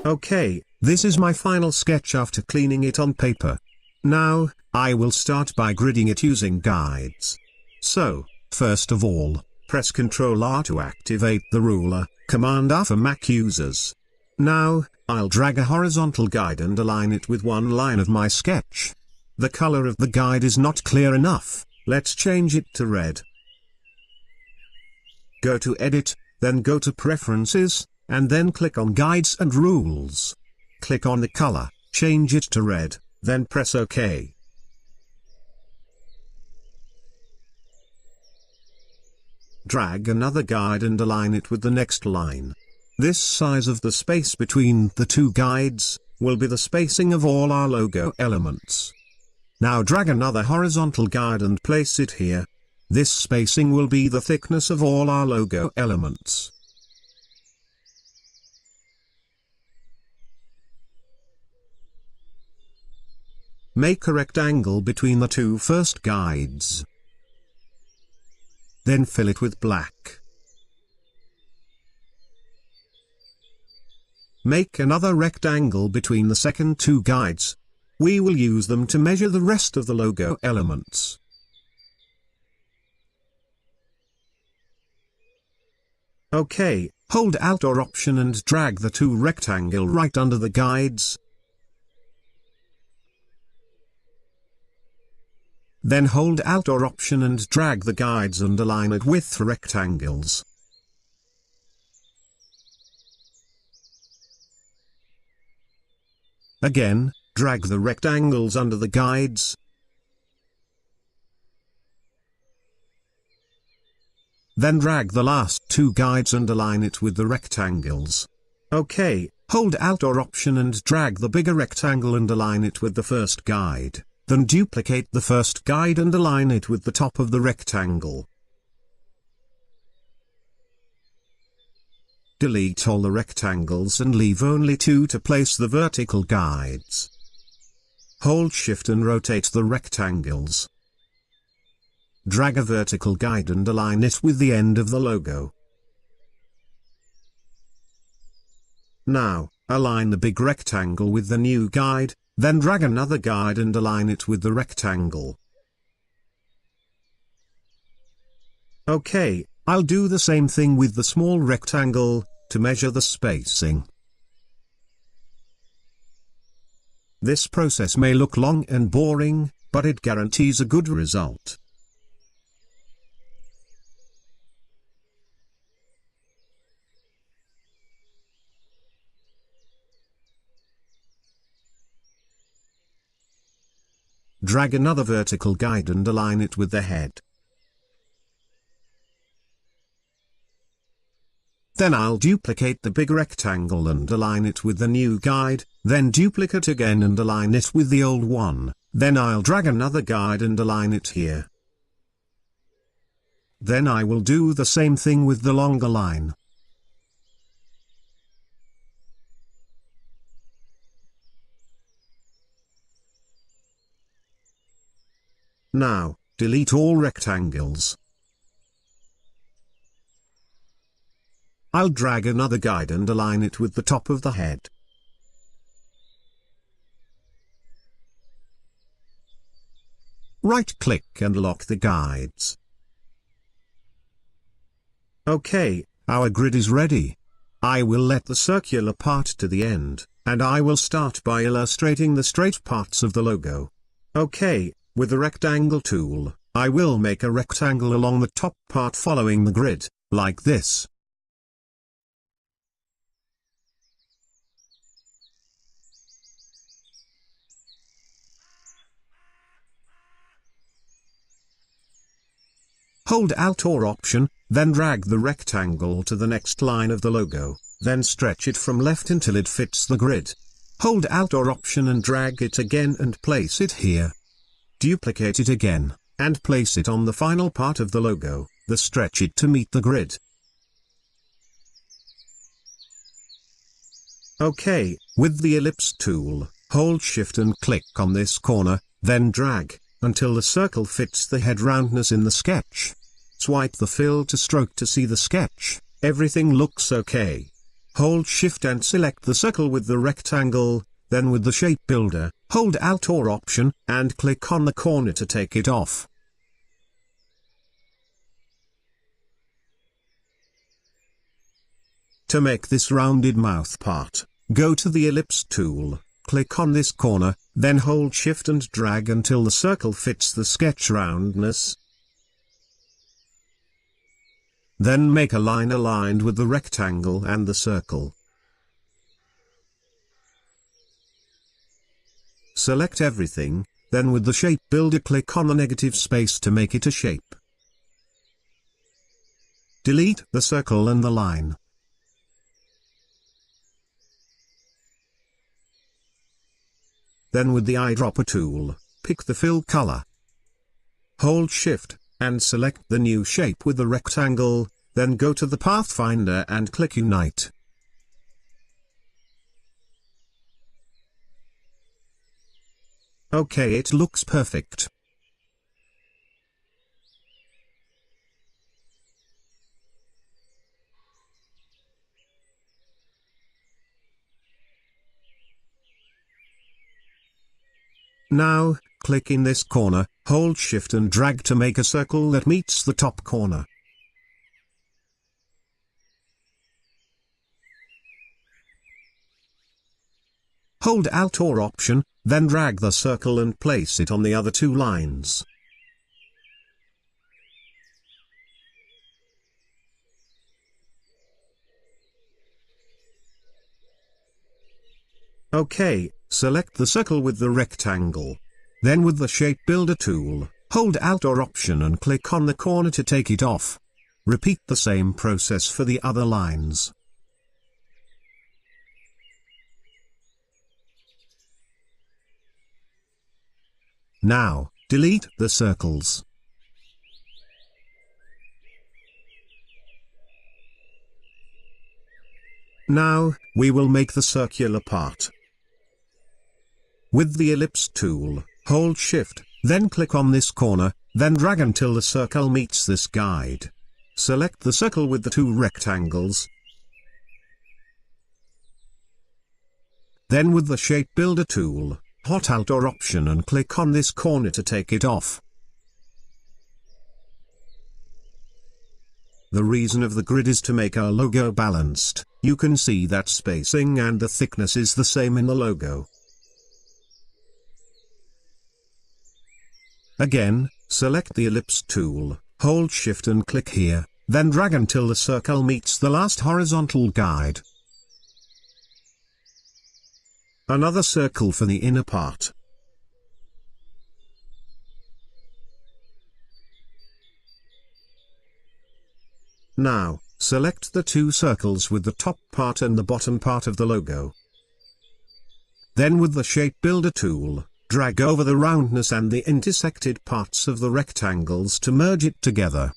Okay, this is my final sketch after cleaning it on paper. Now, I will start by gridding it using guides. So, first of all, press Ctrl R to activate the ruler, Command R for Mac users. Now, I'll drag a horizontal guide and align it with one line of my sketch. The color of the guide is not clear enough, let's change it to red. Go to Edit, then go to Preferences, and then click on Guides and Rules. Click on the color, change it to red, then press OK. Drag another guide and align it with the next line. This size of the space between the two guides will be the spacing of all our logo elements. Now drag another horizontal guide and place it here. This spacing will be the thickness of all our logo elements. Make a rectangle between the two first guides. Then fill it with black. Make another rectangle between the second two guides. We will use them to measure the rest of the logo elements. OK, hold Alt or Option and drag the two rectangle right under the guides. Then hold Alt or Option and drag the guides and align it with rectangles. Again, drag the rectangles under the guides. Then drag the last two guides and align it with the rectangles. OK, hold Alt or Option and drag the bigger rectangle and align it with the first guide. Then duplicate the first guide and align it with the top of the rectangle. Delete all the rectangles and leave only two to place the vertical guides. Hold Shift and rotate the rectangles. Drag a vertical guide and align it with the end of the logo. Now, align the big rectangle with the new guide, then drag another guide and align it with the rectangle. OK, I'll do the same thing with the small rectangle, to measure the spacing. This process may look long and boring, but it guarantees a good result. Drag another vertical guide and align it with the head. Then I'll duplicate the big rectangle and align it with the new guide, then duplicate again and align it with the old one, then I'll drag another guide and align it here. Then I will do the same thing with the longer line. Now, delete all rectangles. I'll drag another guide and align it with the top of the head. Right-click and lock the guides. OK, our grid is ready. I will let the circular part to the end, and I will start by illustrating the straight parts of the logo. OK. With the rectangle tool, I will make a rectangle along the top part following the grid, like this. Hold Alt or Option, then drag the rectangle to the next line of the logo, then stretch it from left until it fits the grid. Hold Alt or Option and drag it again and place it here. Duplicate it again, and place it on the final part of the logo, then stretch it to meet the grid. OK, with the ellipse tool, hold Shift and click on this corner, then drag, until the circle fits the head roundness in the sketch. Swipe the fill to stroke to see the sketch, everything looks OK. hold Shift and select the circle with the rectangle, then with the shape builder, hold Alt or Option, and click on the corner to take it off. To make this rounded mouth part, go to the ellipse tool, click on this corner, then hold Shift and drag until the circle fits the sketch roundness. Then make a line aligned with the rectangle and the circle. Select everything, then with the shape builder click on the negative space to make it a shape. Delete the circle and the line. Then with the eyedropper tool, pick the fill color. Hold Shift, and select the new shape with the rectangle, then go to the Pathfinder and click Unite. Okay, it looks perfect. Now, click in this corner, hold Shift and drag to make a circle that meets the top corner. Hold Alt or Option, then drag the circle and place it on the other two lines. OK, select the circle with the rectangle. Then with the shape builder tool, hold Alt or Option and click on the corner to take it off. Repeat the same process for the other lines. Now, delete the circles. Now, we will make the circular part. With the ellipse tool, hold Shift, then click on this corner, then drag until the circle meets this guide. Select the circle with the two rectangles. Then with the shape builder tool, hot Alt or Option and click on this corner to take it off. The reason of the grid is to make our logo balanced. You can see that spacing and the thickness is the same in the logo. Again, select the ellipse tool, hold Shift and click here, then drag until the circle meets the last horizontal guide. Another circle for the inner part. Now, select the two circles with the top part and the bottom part of the logo. Then with the shape builder tool, drag over the roundness and the intersected parts of the rectangles to merge it together.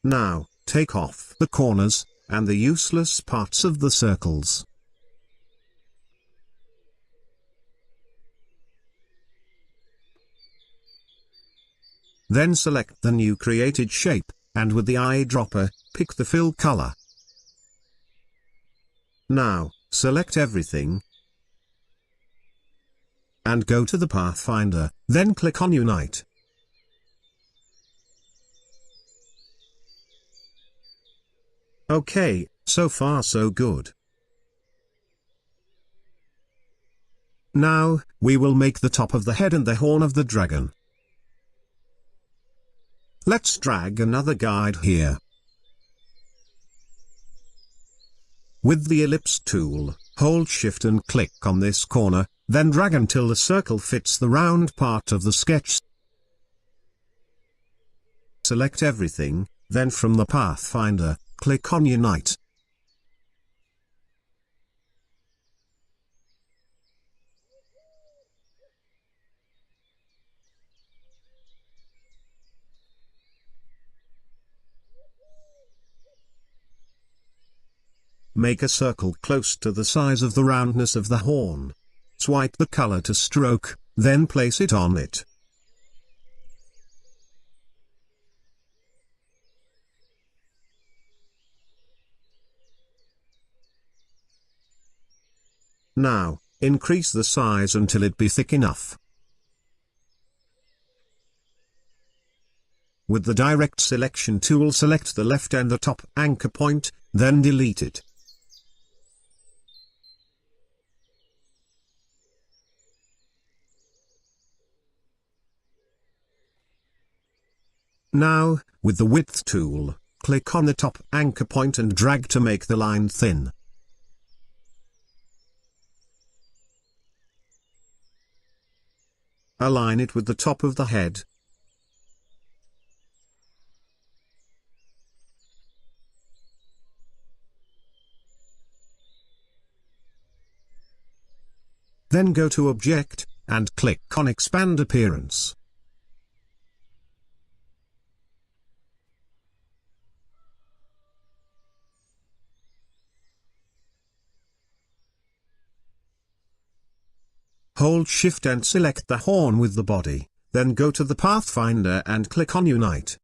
Now, take off the corners and the useless parts of the circles. Then select the new created shape, and with the eyedropper, pick the fill color. Now, select everything, and go to the Pathfinder, then click on Unite. Okay, so far so good. Now, we will make the top of the head and the horn of the dragon. Let's drag another guide here. With the ellipse tool, hold Shift and click on this corner, then drag until the circle fits the round part of the sketch. Select everything, then from the Pathfinder, click on Unite. Make a circle close to the size of the roundness of the horn. Swipe the color to stroke, then place it on it. Now, increase the size until it be thick enough. With the direct selection tool, select the left and the top anchor point, then delete it. Now, with the width tool, click on the top anchor point and drag to make the line thin. Align it with the top of the head. Then go to Object, and click on Expand Appearance. Hold Shift and select the horn with the body, then go to the Pathfinder and click on Unite.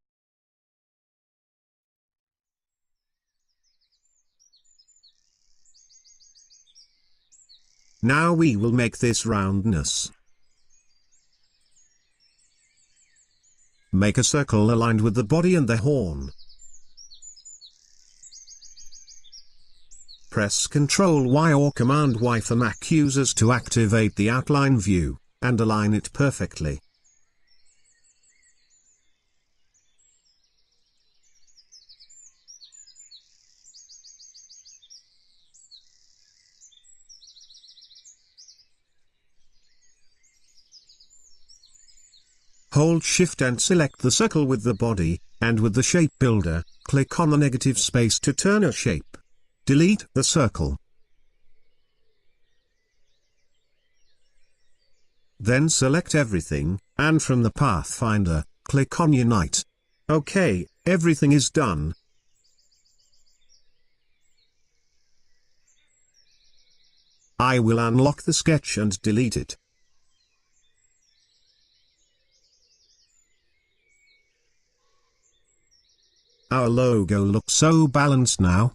Now we will make this roundness. Make a circle aligned with the body and the horn. Press Ctrl Y or Command Y for Mac users to activate the outline view, and align it perfectly. Hold Shift and select the circle with the body, and with the Shape Builder, click on the negative space to turn a shape. Delete the circle. Then select everything, and from the Pathfinder, click on Unite. OK, everything is done. I will unlock the sketch and delete it. Our logo looks so balanced now.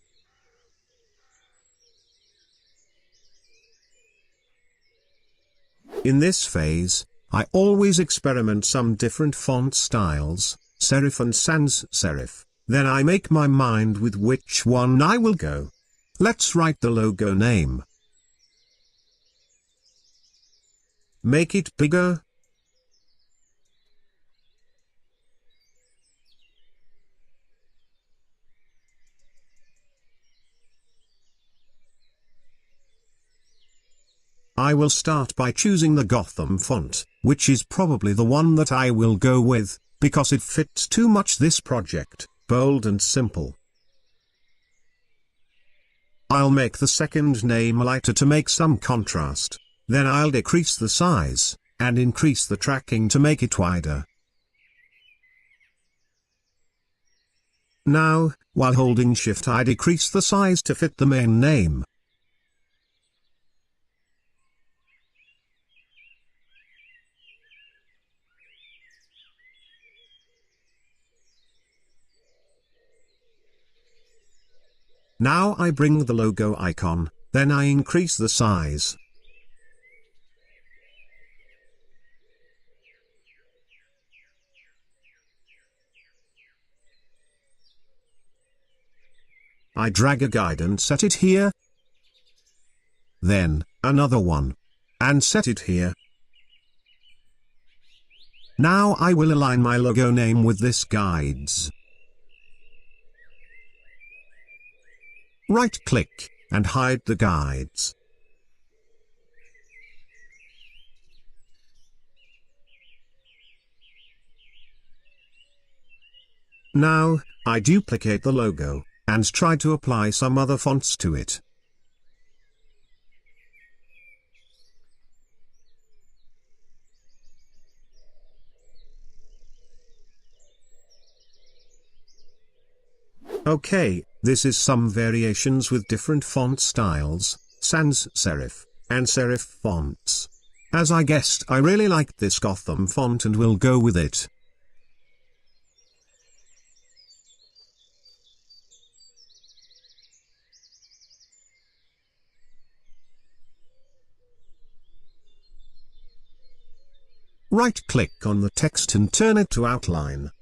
In this phase, I always experiment some different font styles, serif and sans serif, then I make my mind with which one I will go. Let's write the logo name. Make it bigger. I will start by choosing the Gotham font, which is probably the one that I will go with, because it fits too much this project, bold and simple. I'll make the second name lighter to make some contrast, then I'll decrease the size, and increase the tracking to make it wider. Now, while holding Shift, I decrease the size to fit the main name. Now I bring the logo icon, then I increase the size. I drag a guide and set it here. Then, another one. And set it here. Now I will align my logo name with this guides. Right-click, and hide the guides. Now, I duplicate the logo, and try to apply some other fonts to it. Okay, this is some variations with different font styles, sans serif, and serif fonts. As I guessed, I really liked this Gotham font and will go with it. Right-click on the text and turn it to outline.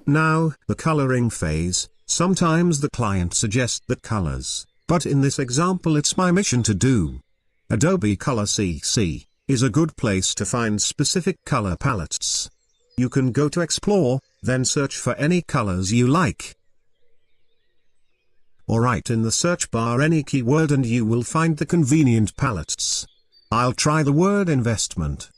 Now, the coloring phase. Sometimes the client suggests the colors, but in this example it's my mission to do. Adobe Color CC is a good place to find specific color palettes. You can go to Explore, then search for any colors you like. Or write in the search bar any keyword and you will find the convenient palettes. I'll try the word investment.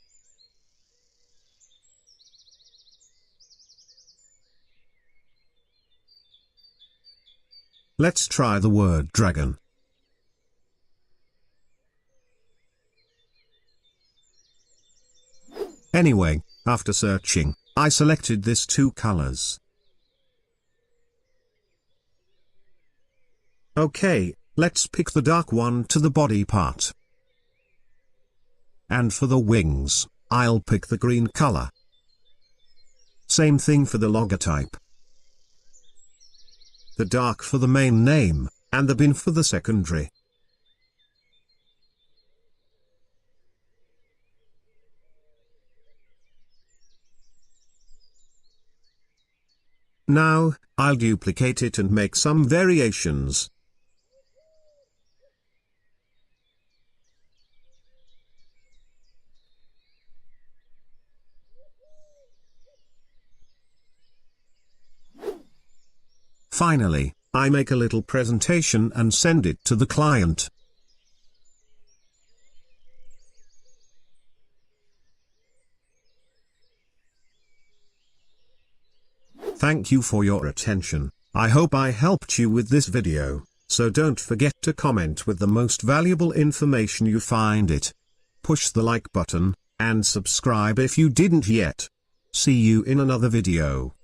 Let's try the word dragon. Anyway, after searching, I selected these two colors. Okay, let's pick the dark one to the body part. And for the wings, I'll pick the green color. Same thing for the logotype. The dark for the main name, and the bin for the secondary. Now, I'll duplicate it and make some variations. Finally, I make a little presentation and send it to the client. Thank you for your attention. I hope I helped you with this video, so don't forget to comment with the most valuable information you find it. Push the like button, and subscribe if you didn't yet. See you in another video.